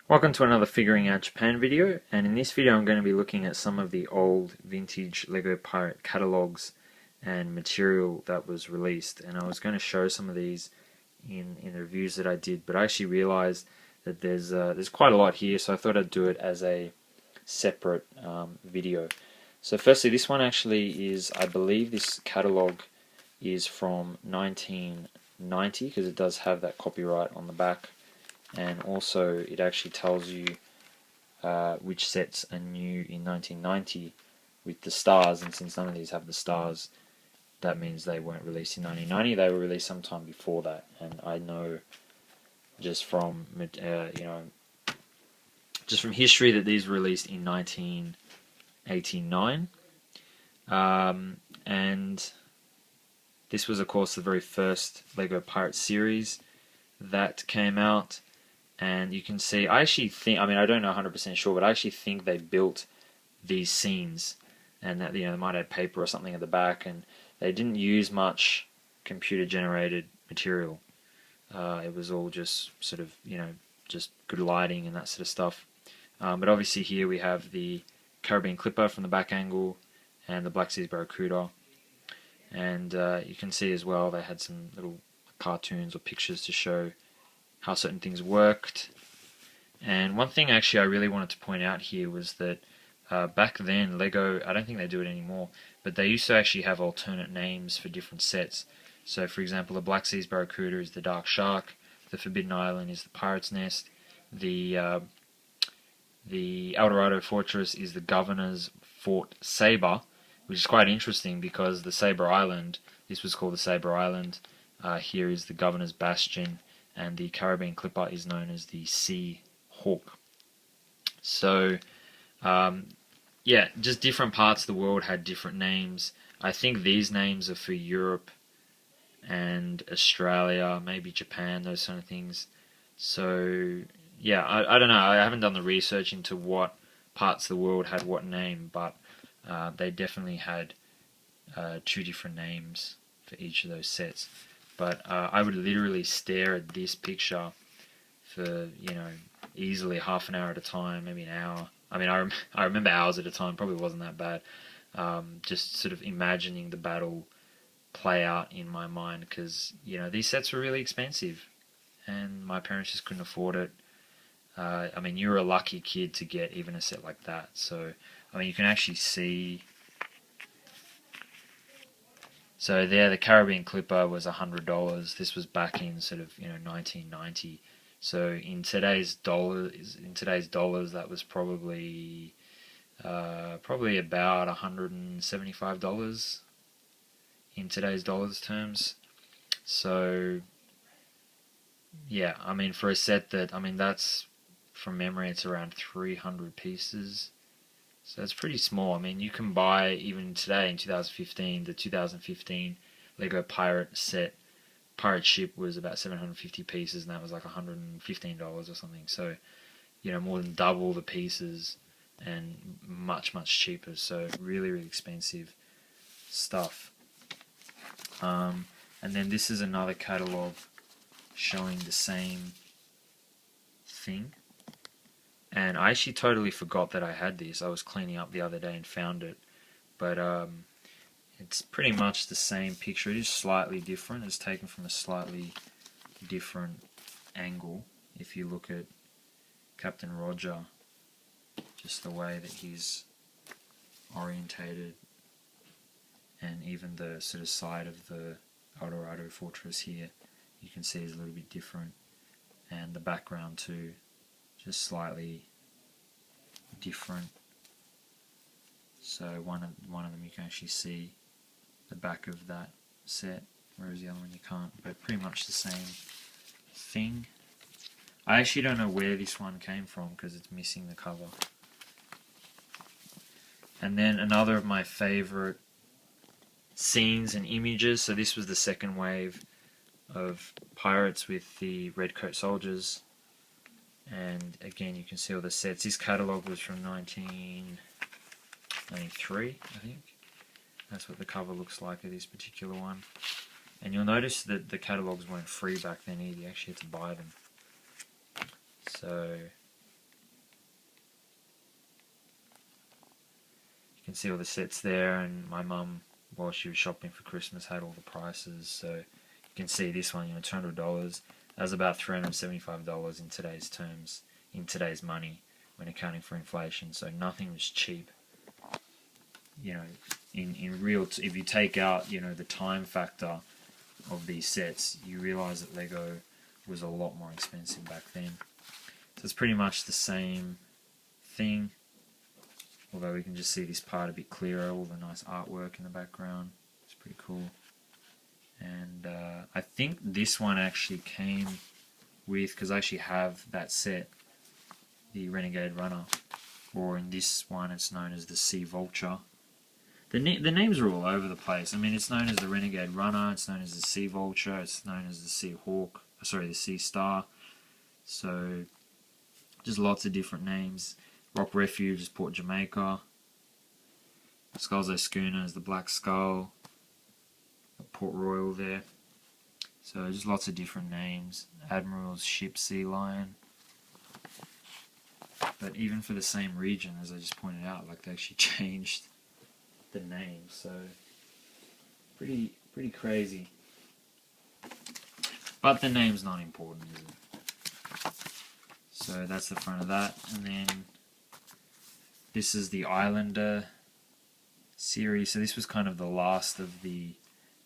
Welcome to another Figuring Out Japan video, and in this video I'm going to be looking at some of the old vintage LEGO Pirate catalogs and material that was released. And I was going to show some of these in the reviews that I did, but I actually realized that there's quite a lot here, so I thought I'd do it as a separate video. So firstly, this one actually is, I believe this catalog is from 1990, because it does have that copyright on the back. And also it actually tells you which sets are new in 1990 with the stars, and since none of these have the stars, that means they weren't released in 1990. They were released sometime before that, and I know just from just from history that these were released in 1989, and this was of course the very first LEGO Pirate series that came out. And you can see, I actually think, I mean, I don't know 100% sure, but I actually think they built these scenes, and that, they might have paper or something at the back, and they didn't use much computer-generated material. It was all just sort of, just good lighting and that sort of stuff. But obviously here we have the Caribbean Clipper from the back angle, and the Black Seas Barracuda. And you can see as well they had some little cartoons or pictures to show how certain things worked. And one thing actually I really wanted to point out here was that back then LEGO, I don't think they do it anymore, but they used to actually have alternate names for different sets. So for example, the Black Seas Barracuda is the Dark Shark, the Forbidden Island is the Pirate's Nest, the Eldorado Fortress is the Governor's Fort Saber, which is quite interesting because the Saber Island, this was called the Saber Island, here is the Governor's Bastion, and the Caribbean Clipper is known as the Sea Hawk. So, yeah, just different parts of the world had different names. I think these names are for Europe and Australia, maybe Japan, those kind of things. So, yeah, I don't know. I haven't done the research into what parts of the world had what name, but they definitely had two different names for each of those sets. But I would literally stare at this picture for, easily half an hour at a time, maybe an hour. I mean, I remember hours at a time, probably wasn't that bad. Just sort of imagining the battle play out in my mind, because, these sets were really expensive, and my parents just couldn't afford it. I mean, you're a lucky kid to get even a set like that. So, I mean, you can actually see. So there, the Caribbean Clipper was $100. This was back in sort of 1990. So in today's dollars, that was probably about $175 in today's dollars terms. So yeah, I mean, for a set that, I mean, that's from memory, it's around 300 pieces. So it's pretty small. I mean, you can buy, even today in 2015, the 2015 LEGO Pirate set, Pirate Ship was about 750 pieces, and that was like $115 or something. So, more than double the pieces, and much, much cheaper. So really, really expensive stuff. And then this is another catalog showing the same thing. And I actually totally forgot that I had this. I was cleaning up the other day and found it. But it's pretty much the same picture. It is slightly different. It's taken from a slightly different angle. If you look at Captain Roger, just the way that he's orientated, and even the sort of side of the Eldorado Fortress here, you can see is a little bit different. And the background too, just slightly different. So one of them you can actually see the back of that set, whereas the other one you can't, but pretty much the same thing. I actually don't know where this one came from because it's missing the cover. And then another of my favorite scenes and images, so this was the second wave of pirates with the redcoat soldiers, and again you can see all the sets. This catalogue was from 1993, I think. That's what the cover looks like of this particular one. And you'll notice that the catalogues weren't free back then either, you actually had to buy them. So can see all the sets there, and my mum, while she was shopping for Christmas, had all the prices. So you can see this one, $200. That's about $375 in today's terms, in today's money, when accounting for inflation. So nothing was cheap. In real, if you take out, the time factor of these sets, you realize that Lego was a lot more expensive back then. So it's pretty much the same thing, although we can just see this part a bit clearer, all the nice artwork in the background. It's pretty cool. And I think this one actually came with, because I actually have that set, the Renegade Runner, or in this one it's known as the Sea Vulture. The names are all over the place. I mean, it's known as the Renegade Runner, it's known as the Sea Vulture, it's known as the Sea Hawk, sorry, the Sea Star. So, just lots of different names. Rock Refuge is Port Jamaica. Eye Schooner is the Black Skull. Port Royal there. So, just lots of different names. Admiral's Ship Sea Lion. But even for the same region, as I just pointed out, like they actually changed the name, so pretty crazy. But the name's not important, is it? So that's the front of that, and then this is the Islander series. So this was kind of the last of the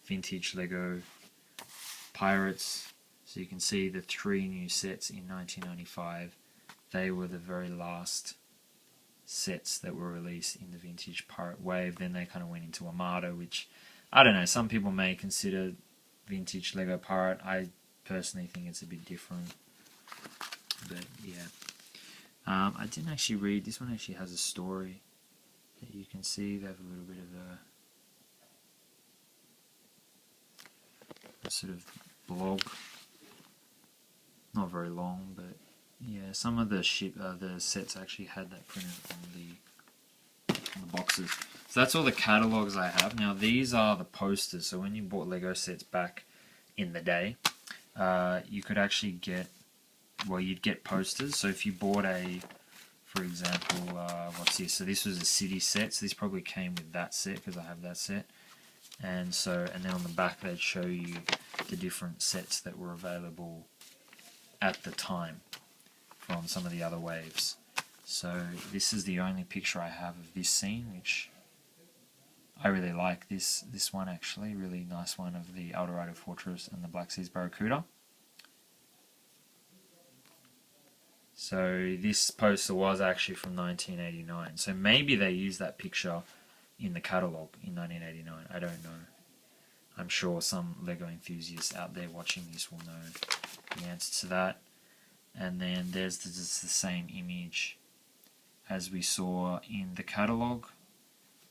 vintage Lego Pirates. So you can see the 3 new sets in 1995. They were the very last sets that were released in the vintage pirate wave. Then they kind of went into Armada, which, I don't know, some people may consider vintage Lego pirate. I personally think it's a bit different, but yeah. I didn't actually read, this one actually has a story that you can see. They have a little bit of a sort of blog, not very long, but yeah, some of the sets actually had that printed on the boxes. So that's all the catalogs I have. Now these are the posters. So when you bought Lego sets back in the day, you could actually get, well, you'd get posters. So if you bought for example, what's this? So this was a city set. So this probably came with that set because I have that set. And then on the back they'd show you the different sets that were available at the time from some of the other waves. So this is the only picture I have of this scene, which I really like. This one actually, really nice one of the Eldorado Fortress and the Black Seas Barracuda. So this poster was actually from 1989. So maybe they used that picture in the catalogue in 1989. I don't know. I'm sure some Lego enthusiasts out there watching this will know the answer to that. And then there's the same image as we saw in the catalogue,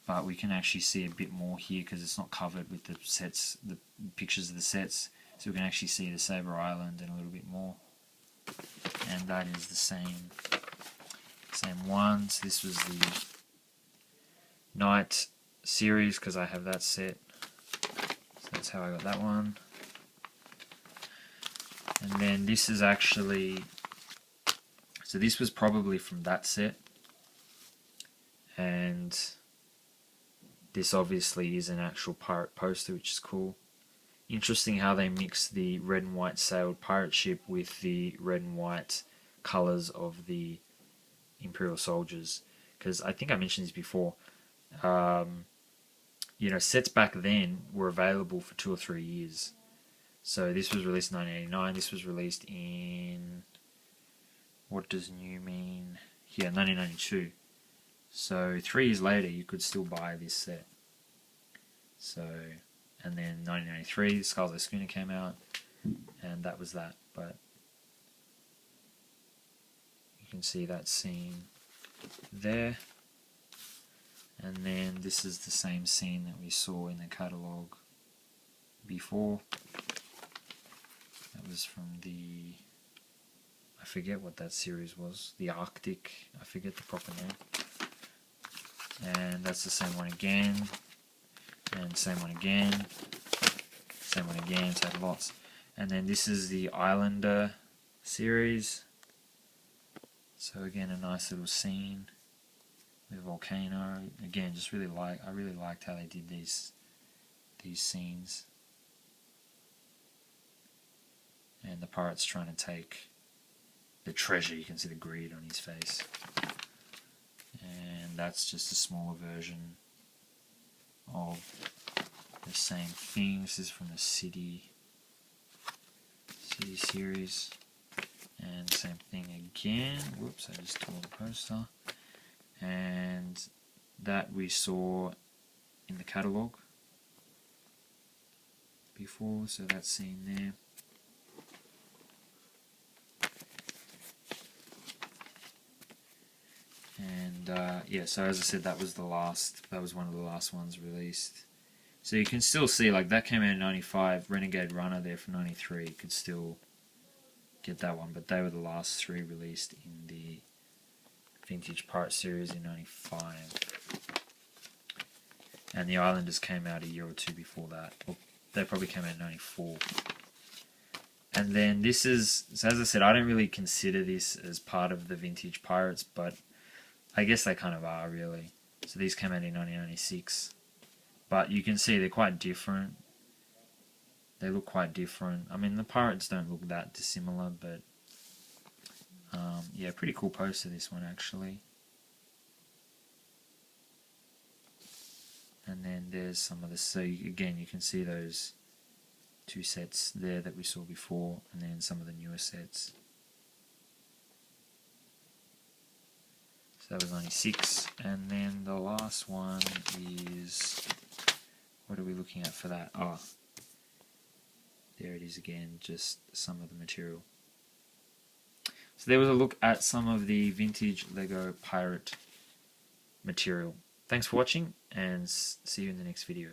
but we can actually see a bit more here because it's not covered with the sets, the pictures of the sets, so we can actually see the Sabre Island and a little bit more. And that is the same one. So this was the Night series because I have that set. So that's how I got that one. And then this is actually, so this was probably from that set, and this obviously is an actual pirate poster, which is cool. Interesting how they mix the red and white sailed pirate ship with the red and white colours of the Imperial soldiers, because I think I mentioned this before. Sets back then were available for 2 or 3 years. So this was released in 1989, this was released in, what does new mean? Yeah, 1992. So 3 years later you could still buy this set. So, and then 1993, Eye Schooner came out, and that was that. But you can see that scene there. And then this is the same scene that we saw in the catalogue before. That was from the, I forget what that series was, the Arctic, I forget the proper name. And that's the same one again, and same one again, same one again, so I had lots. And then this is the Islander series. So again, a nice little scene. The volcano again, just really I really liked how they did these scenes, and the pirate's trying to take the treasure. You can see the greed on his face, and that's just a smaller version of the same thing. This is from the City series, and same thing again. Whoops, I just tore the poster. And that we saw in the catalogue before, so that's seen there. And yeah, so as I said, that was one of the last ones released. So you can still see, like, that came out in 95, Renegade Runner there from 93, you could still get that one, but they were the last 3 released in the Vintage Pirate series in 95. And the Islanders came out a year or 2 before that. Well, they probably came out in 94. And then this is, so as I said, I don't really consider this as part of the Vintage Pirates, but I guess they kind of are, really. So these came out in 1996. But you can see they're quite different. They look quite different. I mean, the Pirates don't look that dissimilar, but yeah, pretty cool poster, this one, actually. And then there's some of the, so again, you can see those 2 sets there that we saw before, and then some of the newer sets. So that was 96, and then the last one is, what are we looking at for that? Oh, there it is again, just some of the material. So there was a look at some of the vintage LEGO Pirate material. Thanks for watching, and see you in the next video.